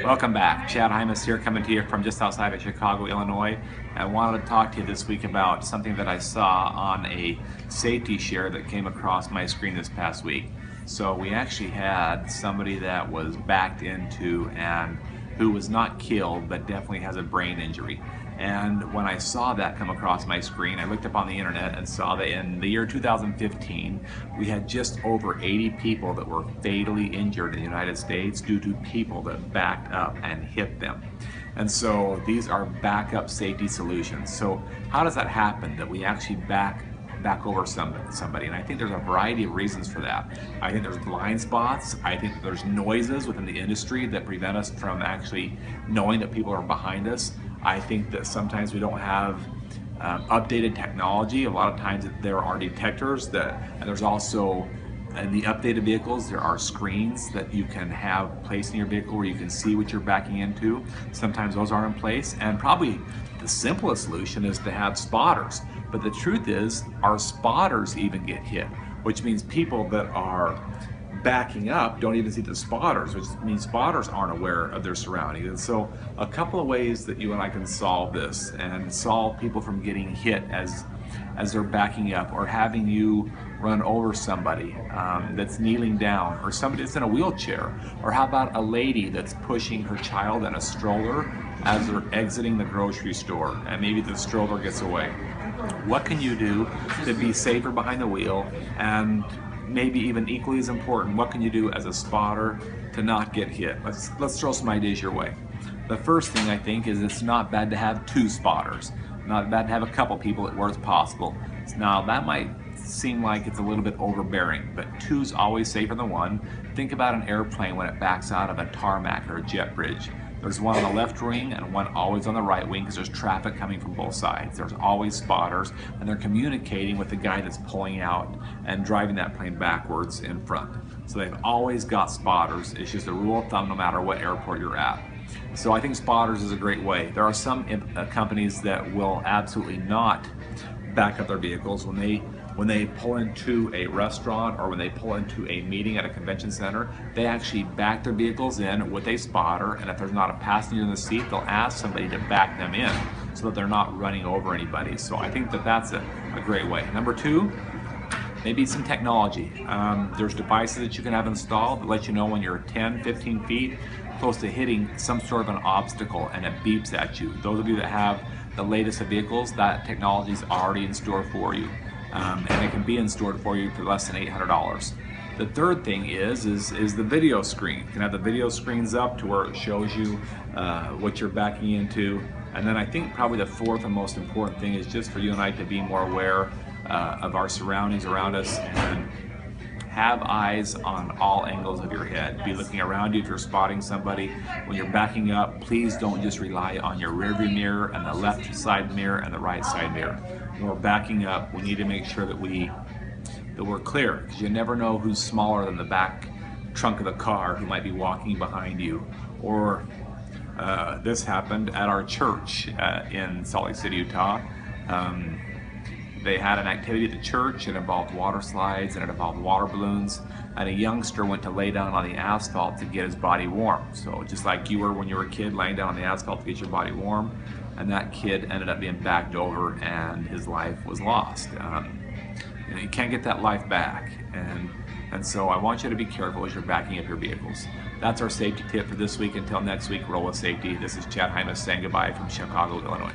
Welcome back. Chad Hymas here, coming to you from just outside of Chicago, Illinois. I wanted to talk to you this week about something that I saw on a safety share that came across my screen this past week. So we actually had somebody that was backed into and who was not killed, but definitely has a brain injury. And when I saw that come across my screen, I looked up on the internet and saw that in the year 2015, we had just over 80 people that were fatally injured in the United States due to people that backed up and hit them. And so these are backup safety solutions. So how does that happen, that we actually back over somebody? And I think there's a variety of reasons for that. I think there's blind spots. I think there's noises within the industry that prevent us from actually knowing that people are behind us. I think that sometimes we don't have updated technology. A lot of times there are detectors and there's also, in the updated vehicles, there are screens that you can have placed in your vehicle where you can see what you're backing into. Sometimes those aren't in place, and probably the simplest solution is to have spotters. But the truth is, our spotters even get hit, which means people that are backing up don't even see the spotters, which means spotters aren't aware of their surroundings. And so a couple of ways that you and I can solve this and solve people from getting hit as they're backing up, or having you run over somebody that's kneeling down, or somebody that's in a wheelchair, or how about a lady that's pushing her child in a stroller as they're exiting the grocery store and maybe the stroller gets away. What can you do to be safer behind the wheel? And maybe even equally as important, what can you do as a spotter to not get hit? Let's throw some ideas your way. The first thing I think is it's not bad to have two spotters. Not bad to have a couple people where it's possible. Now that might seem like it's a little bit overbearing, but two's always safer than one. Think about an airplane when it backs out of a tarmac or a jet bridge. There's one on the left wing and one always on the right wing because there's traffic coming from both sides. There's always spotters, and they're communicating with the guy that's pulling out and driving that plane backwards in front. So they've always got spotters. It's just a rule of thumb no matter what airport you're at. So I think spotters is a great way. There are some companies that will absolutely not back up their vehicles when they pull into a restaurant or when they pull into a meeting at a convention center. They actually back their vehicles in with a spotter, and if there's not a passenger in the seat, they'll ask somebody to back them in so that they're not running over anybody. So I think that that's a great way. Number two, maybe some technology. There's devices that you can have installed that let you know when you're 10, 15 feet close to hitting some sort of an obstacle, and it beeps at you. Those of you that have the latest of vehicles, that technology is already in store for you. And it can be in store for you for less than $800. The third thing is the video screen. You can have the video screens up to where it shows you what you're backing into. And then I think probably the fourth and most important thing is just for you and I to be more aware of our surroundings around us, and have eyes on all angles of your head. Be looking around you if you're spotting somebody. When you're backing up, please don't just rely on your rearview mirror and the left side mirror and the right side mirror. When we're backing up, we need to make sure that we're clear, because you never know who's smaller than the back trunk of the car who might be walking behind you. Or this happened at our church in Salt Lake City, Utah. They had an activity at the church. It involved water slides and it involved water balloons, and a youngster went to lay down on the asphalt to get his body warm. So just like you were when you were a kid, laying down on the asphalt to get your body warm, and that kid ended up being backed over and his life was lost. You can't get that life back, and so I want you to be careful as you're backing up your vehicles. That's our safety tip for this week. Until next week, roll with safety. This is Chad Hymas saying goodbye from Chicago, Illinois.